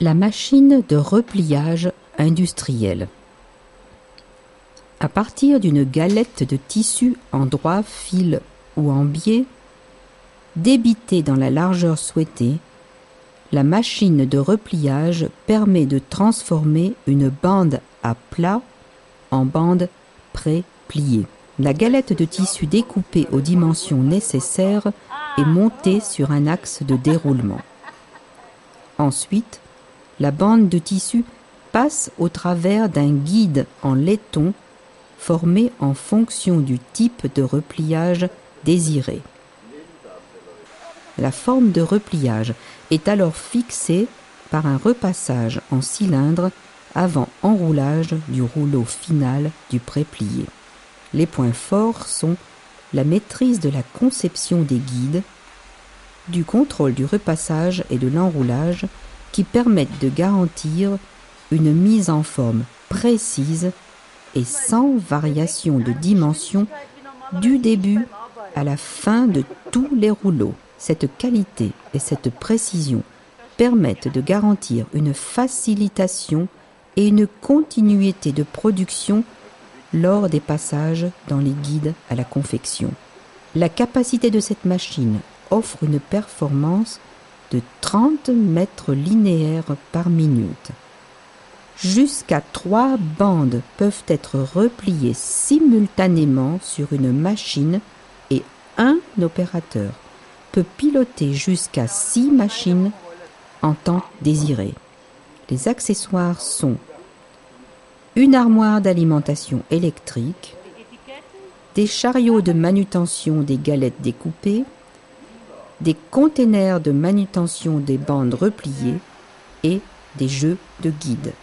La machine de repliage industrielle. À partir d'une galette de tissu en droit fil ou en biais, débitée dans la largeur souhaitée, la machine de repliage permet de transformer une bande à plat en bande pré-pliée. La galette de tissu découpée aux dimensions nécessaires est montée sur un axe de déroulement. Ensuite, la bande de tissu passe au travers d'un guide en laiton formé en fonction du type de repliage désiré. La forme de repliage est alors fixée par un repassage en cylindre avant enroulage du rouleau final du préplié. Les points forts sont la maîtrise de la conception des guides, du contrôle du repassage et de l'enroulage qui permettent de garantir une mise en forme précise et sans variation de dimension du début à la fin de tous les rouleaux. Cette qualité et cette précision permettent de garantir une facilitation et une continuité de production lors des passages dans les guides à la confection. La capacité de cette machine offre une performance de 30 mètres linéaires par minute. Jusqu'à 3 bandes peuvent être repliées simultanément sur une machine et un opérateur peut piloter jusqu'à 6 machines en temps désiré. Les accessoires sont une armoire d'alimentation électrique, des chariots de manutention des galettes découpées, des containers de manutention des bandes repliées et des jeux de guide.